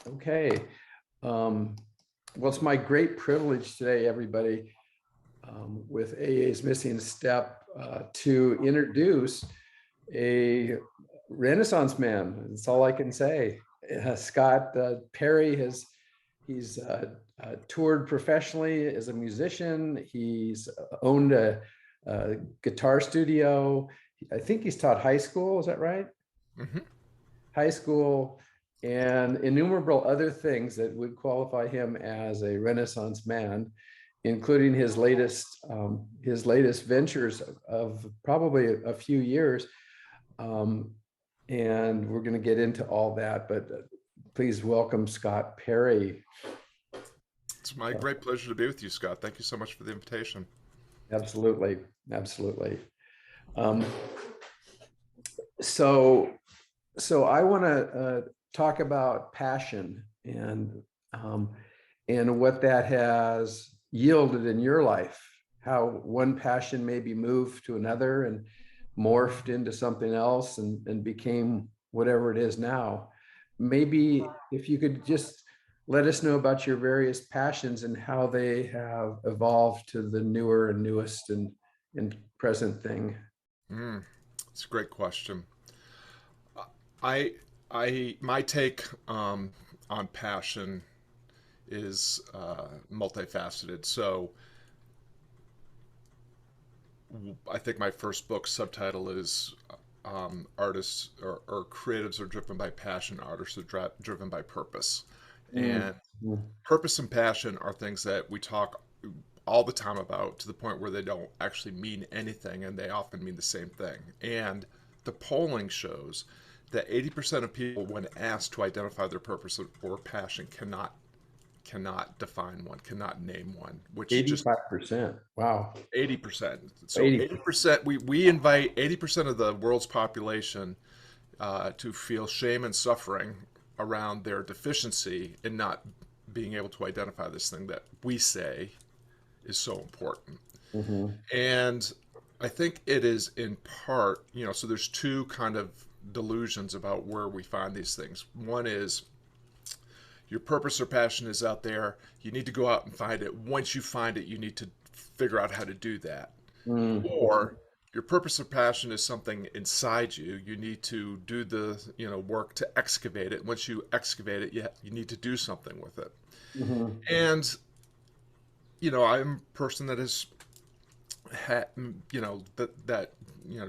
Okay. Well, it's my great privilege today, everybody, with AA's Missing Step, to introduce a Renaissance man. That's all I can say. Scott Perry he's toured professionally as a musician. He's owned a guitar studio. I think he's taught high school. Is that right? Hmm. High school, and innumerable other things that would qualify him as a Renaissance man, including his latest ventures of probably a few years. Um, and we're going to get into all that, but please welcome Scott Perry. It's my great pleasure to be with you, Scott. Thank you so much for the invitation. Absolutely, absolutely. Um, so, so I want to talk about passion um, and what that has yielded in your life. How one passion maybe moved to another and morphed into something else and became whatever it is now. Maybe if you could just let us know about your various passions and how they have evolved to the newer and newest and present thing. Mm, it's a great question. I, my take on passion is multifaceted. So I think my first book subtitle is artists or creatives are driven by passion, artists are driven by purpose. Mm, And mm, purpose and passion are things that we talk all the time about to the point where they don't actually mean anything and they often mean the same thing. And the polling shows that 80% of people, when asked to identify their purpose or passion, cannot define one, cannot name one, which just 85%. Wow. 80%. So 80. 80%, we invite 80% of the world's population to feel shame and suffering around their deficiency in not being able to identify this thing that we say is so important. Mhm. And I think it is in part, so there's two kind of delusions about where we find these things. One is your purpose or passion is out there. You need to go out and find it. Once you find it, you need to figure out how to do that. Mm, Or your purpose or passion is something inside you. You need to do the work to excavate it. Once you excavate it, you need to do something with it. mhm. And I'm a person that has had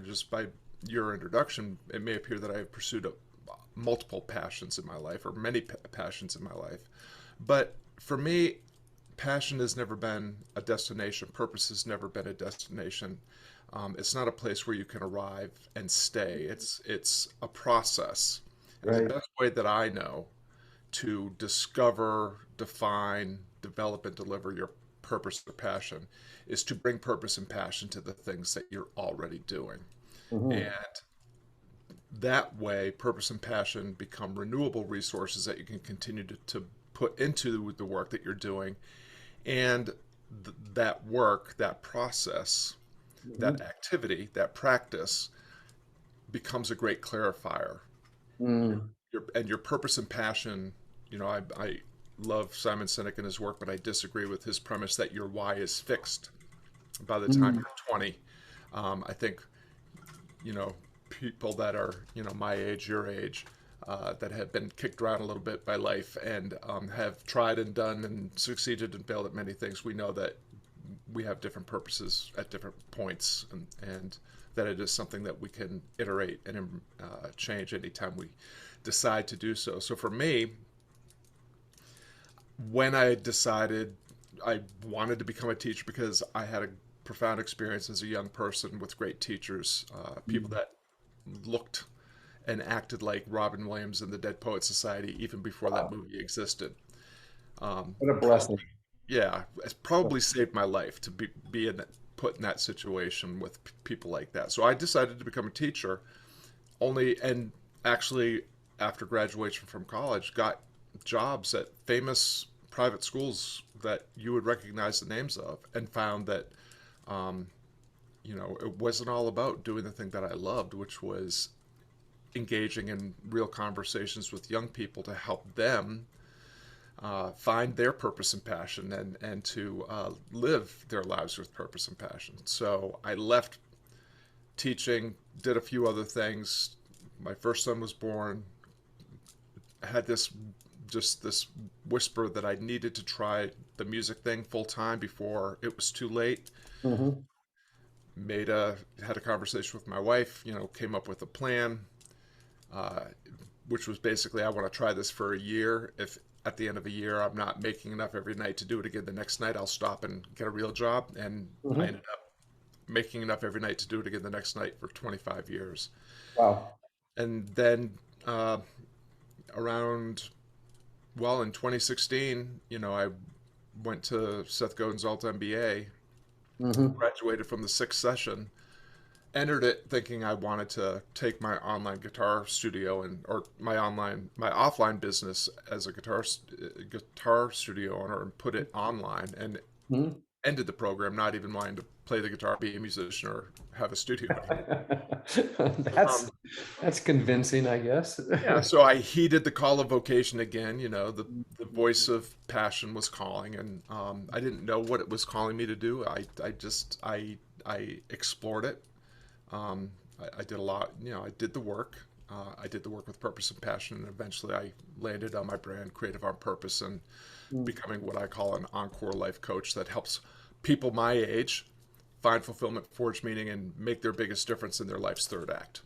just by your introduction, it may appear that I have pursued multiple passions in my life or many passions in my life. But for me, passion has never been a destination. Purpose has never been a destination. It's not a place where you can arrive and stay. It's a process. And the Right. best way that I know to discover, define, develop, and deliver your purpose or passion is to bring purpose and passion to the things that you're already doing. Mhm. And that way, purpose and passion become renewable resources that you can continue to put into the work that you're doing. And that work, that process, that Mhm. activity, that practice becomes a great clarifier. Mm, And your purpose and passion, I love Simon Sinek and his work, but I disagree with his premise that your why is fixed by the time mm, you're 20. I think, you know, people that are, my age, your age, that have been kicked around a little bit by life and have tried and done and succeeded and failed at many things, we know that we have different purposes at different points, and that it is something that we can iterate and change anytime we decide to do so. So for me, when I decided I wanted to become a teacher because I had a profound experience as a young person with great teachers, people mm. that looked and acted like Robin Williams in the Dead Poets Society even before that Wow. movie existed. What a blessing. Probably, yeah, it's probably saved my life to be put in that situation with people like that. So I decided to become a teacher only, and actually after graduation from college, got jobs at famous private schools that you would recognize the names of, and found that it wasn't all about doing the thing that I loved, which was engaging in real conversations with young people to help them find their purpose and passion, and to live their lives with purpose and passion. So I left teaching, did a few other things. My first son was born. I had this whisper that I needed to try the music thing full time before it was too late. Mhm. Had a conversation with my wife, came up with a plan, uh, which was basically, I want to try this for a year. If at the end of a year I'm not making enough every night to do it again the next night, I'll stop and get a real job. And I Mhm. ended up making enough every night to do it again the next night for 25 years. Wow. And then uh, around, well, in 2016, I went to Seth Godin's Alt MBA, Mhm. graduated from the sixth session, entered it thinking I wanted to take my online guitar studio or my offline business as a guitar studio owner and put it online, and Mhm. ended the program not even wanting to play the guitar, be a musician, or have a studio anymore. That's Um, that's convincing, I guess. yeah, so I heeded the call of vocation again. The voice of passion was calling, and I didn't know what it was calling me to do. I explored it. I did a lot. I did the work. I did the work with purpose and passion, and eventually I landed on my brand, Creative on Purpose, and becoming what I call an encore life coach that helps people my age find fulfillment, forge meaning, and make their biggest difference in their life's third act.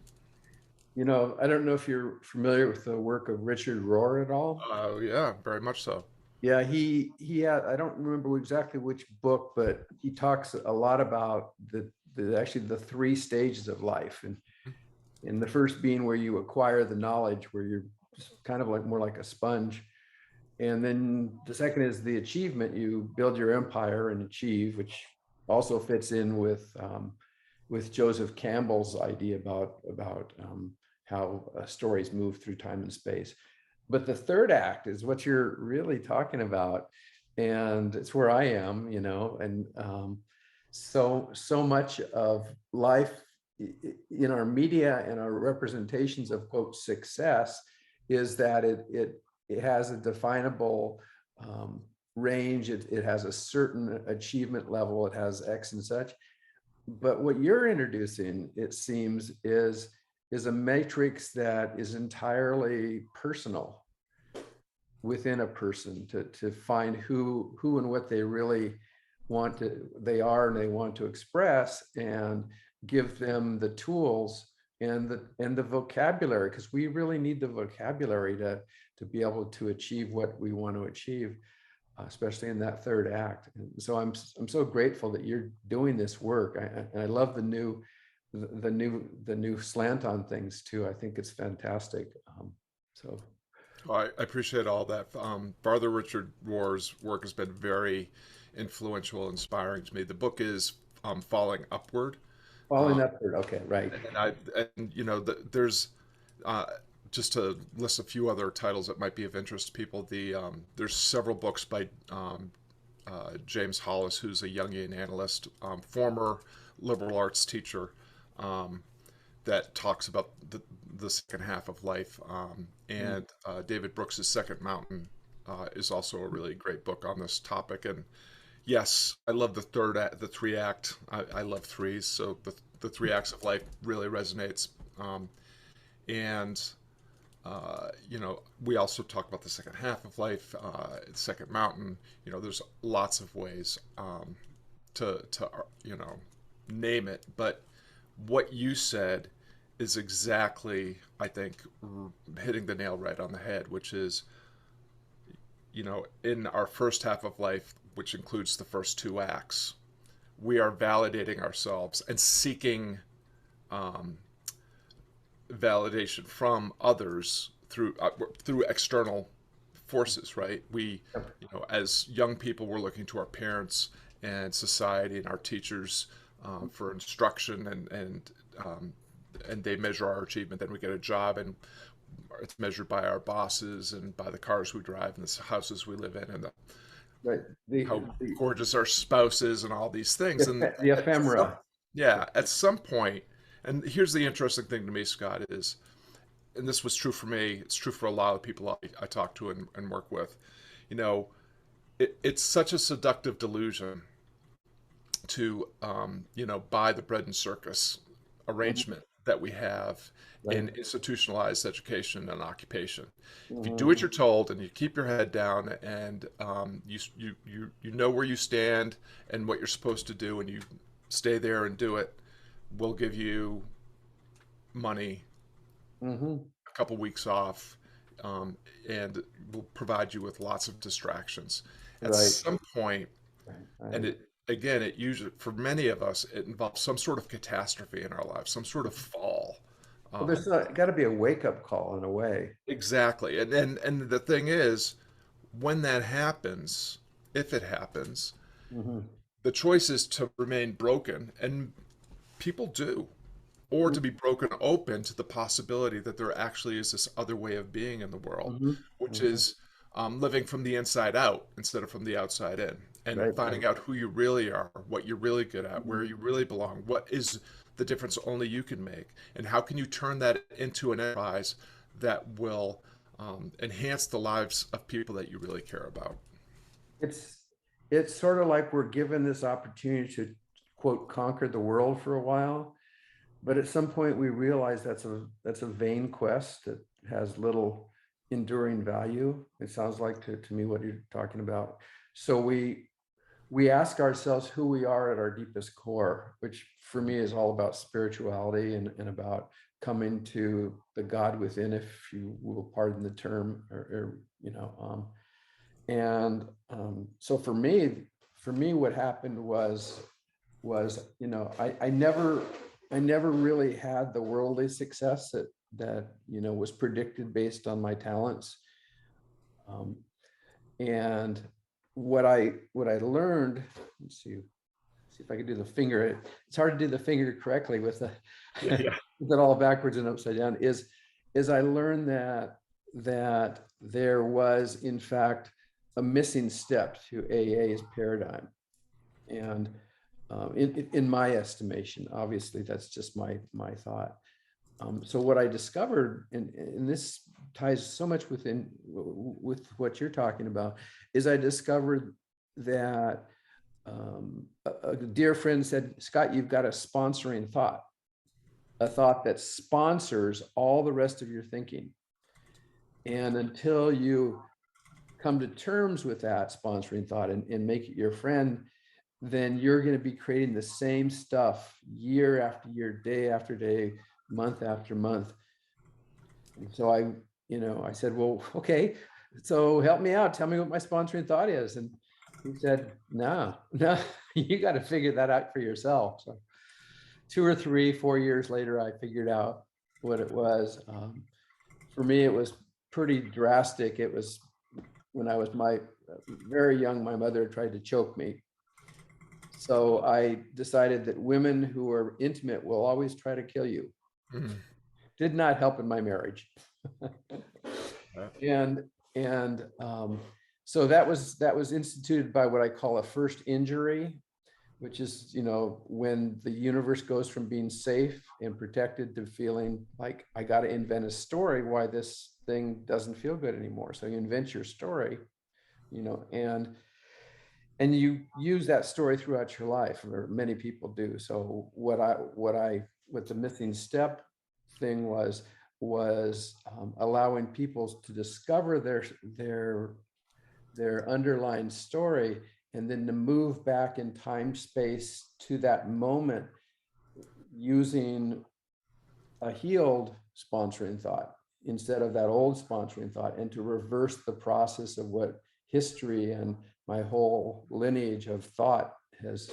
I don't know if you're familiar with the work of Richard Rohr at all. Yeah, very much so. Yeah, he had, I don't remember exactly which book, but he talks a lot about the actually the three stages of life. And the first being where you acquire the knowledge, where you're just kind of like more like a sponge. And then the second is the achievement. You build your empire and achieve, which also fits in with Joseph Campbell's idea about how stories move through time and space. But the third act is what you're really talking about, and it's where I am, and so much of life in our media and our representations of quote success is that it has a definable range. It has a certain achievement level. It has X and such. But what you're introducing, it seems, is a matrix that is entirely personal within a person to find who and what they really they are and they want to express, and give them the tools and the vocabulary, because we really need the vocabulary to be able to achieve what we want to achieve, especially in that third act. And so I'm so grateful that you're doing this work. And I love the new slant on things too. I think it's fantastic. So Well, I appreciate all that. Father Richard Rohr's work has been very influential, inspiring to me. The book is Falling Upward. following Um, up third, okay, right. there's uh, just to list a few other titles that might be of interest to people. There's several books by James Hollis, who's a Jungian analyst, former liberal arts teacher, um, that talks about the second half of life. Mm. And David Brooks's Second Mountain is also a really great book on this topic. And yes, I love the three act. I love threes, so the three acts of life really resonates. And we also talk about the second half of life, Second Mountain. There's lots of ways to name it, but what you said is exactly, I think, hitting the nail right on the head, which is, in our first half of life, which includes the first two acts, we are validating ourselves and seeking um, validation from others through external forces, right? As young people, we're looking to our parents and society and our teachers for instruction, and they measure our achievement. Then we get a job, and it's measured by our bosses and by the cars we drive and the houses we live in, and Right. how gorgeous our spouse is, and all these things. And The at some, ephemera. yeah, at some point, and here's the interesting thing to me, Scott, is and this was true for me, it's true for a lot of people I talk to and work with, you know, it's such a seductive delusion to, buy the bread and circus Mhm. arrangement that we have Right. in institutionalized education and occupation. If you do Mhm. what you're told and you keep your head down and you know where you stand and what you're supposed to do and you stay there and do it, we'll give you money, Mhm. a couple weeks off, um, and we'll provide you with lots of distractions. At Right. some point, Right. and Right. it again, it usually for many of us, it involves some sort of catastrophe in our lives, some sort of fall. Well, Um, there's got to be a wake up call in a way. exactly, and the thing is, when that happens, if it happens, Mhm. the choice is to remain broken, and people do, or to be broken open to the possibility that there actually is this other way of being in the world, Mhm. which Mhm. is living from the inside out instead of from the outside in, and Right. Right. finding out who you really are, what you're really good at, where Mhm. you really belong, what is the difference only you can make, and how can you turn that into an enterprise that will enhance the lives of people that you really care about. It's it's sort of like we're given this opportunity to quote conquer the world for a while, but at some point we realize that's a vain quest that has little enduring value. It sounds like to me what you're talking about. So we ask ourselves who we are at our deepest core, which for me is all about spirituality and about coming to the God within, if you will pardon the term, and so for me, what happened was I never really had the worldly success that was predicted based on my talents. Um, and what I learned, let's see if I can do the finger. It's hard to do the finger correctly with the Yeah, yeah. with it all backwards and upside down. Is I learned that there was in fact a missing step to AA's paradigm, and in my estimation, obviously that's just my thought. So what I discovered, and this ties so much with what you're talking about, is I discovered that a dear friend said, Scott, you've got a sponsoring thought, a thought that sponsors all the rest of your thinking. And until you come to terms with that sponsoring thought and make it your friend, then you're going to be creating the same stuff year after year, day after day, month after month. And so I said, well, okay, so help me out. Tell me what my sponsoring thought is. And he said, no, no, you got to figure that out for yourself. So 2 or 3, 4 years later, I figured out what it was. For me, it was pretty drastic. It was when I was very young, my mother tried to choke me. So I decided that women who are intimate will always try to kill you. Mhm. Did not help in my marriage. Yeah. and and so that was instituted by what I call a first injury, which is when the universe goes from being safe and protected to feeling like I got to invent a story why this thing doesn't feel good anymore. So you invent your story, and you use that story throughout your life, or many people do. So what the missing step thing was allowing people to discover their underlying story, and then to move back in time space to that moment using a healed sponsoring thought instead of that old sponsoring thought, and to reverse the process of what history and my whole lineage of thought has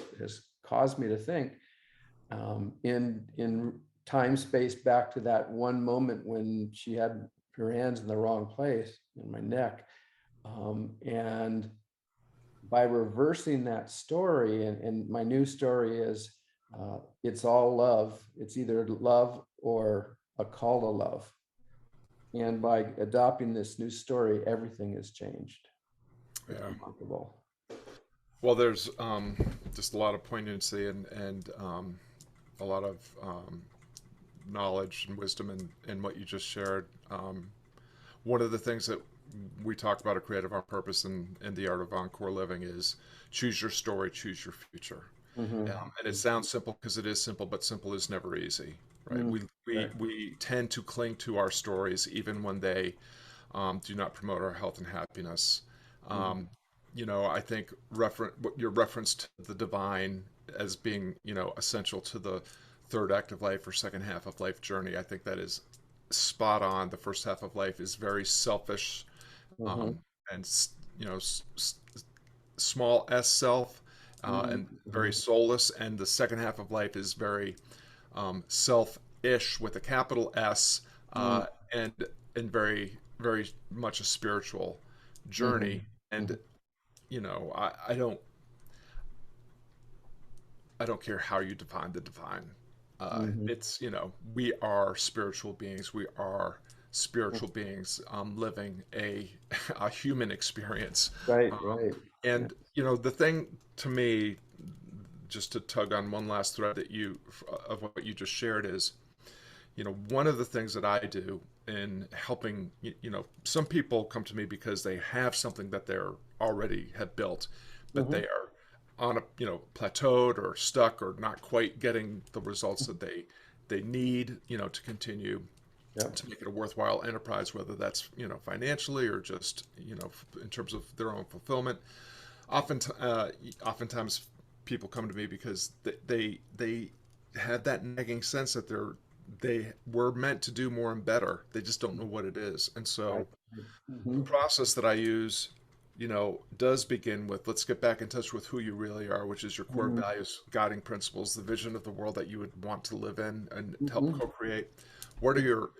caused me to think, in time space, back to that one moment when she had her hands in the wrong place in my neck. And by reversing that story, and my new story is, it's all love. It's either love or a call to love. And by adopting this new story, everything has changed. It's Yeah. remarkable. Well, there's just a lot of poignancy and a lot of knowledge and wisdom in what you just shared. One of the things that we talk about at Creative on Purpose and the Art of Encore Living is choose your story, choose your future. Mm-hmm. And it sounds simple because it is simple, but simple is never easy, right? Mm-hmm. We tend to cling to our stories even when they do not promote our health and happiness. Um, I think your reference to the divine as being, essential to the third act of life or second half of life journey. I think that is spot on. The first half of life is very selfish, Mm-hmm. um, and small s self, and Mm-hmm. very soulless. And the second half of life is very self-ish with a capital S, Mm-hmm. and very very much a spiritual Mm-hmm. journey. And I don't care how you define the divine. Mm-hmm. It's, we are spiritual beings. We are spiritual beings, living a human experience. Right, Um, right. Yeah. and, the thing to me, just to tug on one last thread of what you just shared is, one of the things that I do in helping, some people come to me because they have something that they're already have built, but Mm-hmm. they are on a, plateaued or stuck or not quite getting the results that they need, to continue Yep. to make it a worthwhile enterprise, whether that's, financially or just, in terms of their own fulfillment. Often, oftentimes people come to me because they have that nagging sense that they were meant to do more and better. They just don't know what it is. And Right. so the Mm-hmm. process that I use, does begin with let's get back in touch with who you really are, which is your core Mm-hmm. values, guiding principles, the vision of the world that you would want to live in and help Mm-hmm. co-create. What are your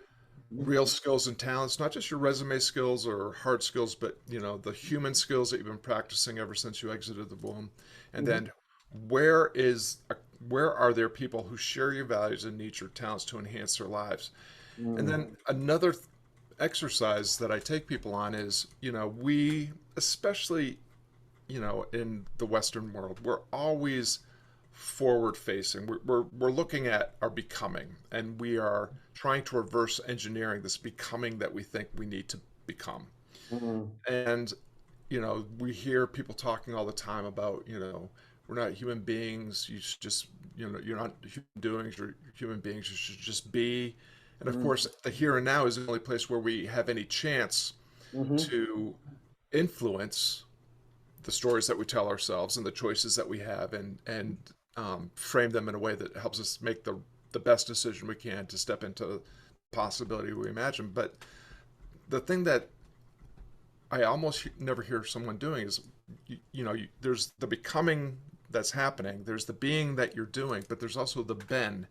real skills and talents, not just your resume skills or hard skills, but the human skills that you've been practicing ever since you exited the womb. And Mm-hmm. then where is where are there people who share your values and need your talents to enhance their lives? And Mm-hmm. then another exercise that I take people on is, we especially, in the Western world, we're always forward facing. We're looking at our becoming, and we are trying to reverse engineering this becoming that we think we need to become. Mm-hmm. And, we hear people talking all the time about, we're not human beings. You should just, you're not human doings, you're human beings. You should just be. And of course, the here and now is the only place where we have any chance Mm-hmm. to influence the stories that we tell ourselves and the choices that we have, and frame them in a way that helps us make the best decision we can to step into the possibility we imagine. But the thing that I almost never hear someone doing is, there's the becoming that's happening, there's the being that you're doing, but there's also the ben.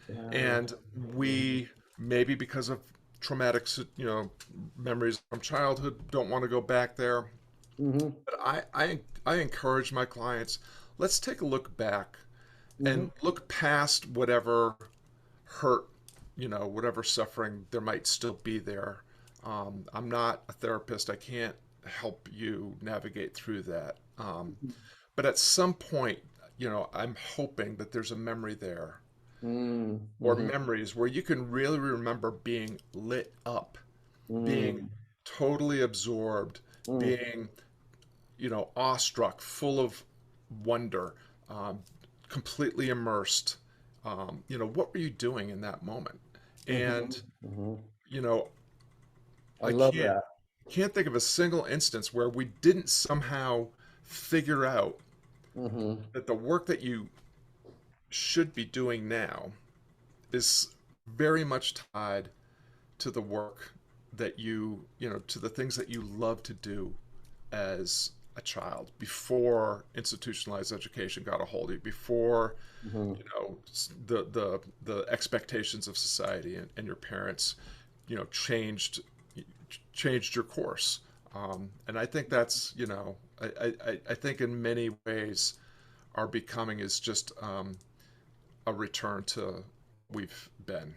Yeah. And we, maybe because of traumatic, memories from childhood, don't want to go back there. Mm-hmm. But I encourage my clients, let's take a look back Mm-hmm. and look past whatever hurt, whatever suffering there might still be there. I'm not a therapist. I can't help you navigate through that. But at some point, I'm hoping that there's a memory there, or Mm-hmm. memories where you can really remember being lit up, being Mm-hmm. totally absorbed, being, awestruck, full of wonder, um, completely immersed. What were you doing in that moment? Mm-hmm. And, Mm-hmm. you know, I I love can't that. can't think of a single instance where we didn't somehow figure out Mm-hmm. that the work that you should be doing now is very much tied to the work that to the things that you love to do as a child before institutionalized education got a hold of you, before Mm-hmm. the expectations of society and your parents, changed your course. And I think that's, I think in many ways our becoming is just a return to we've been.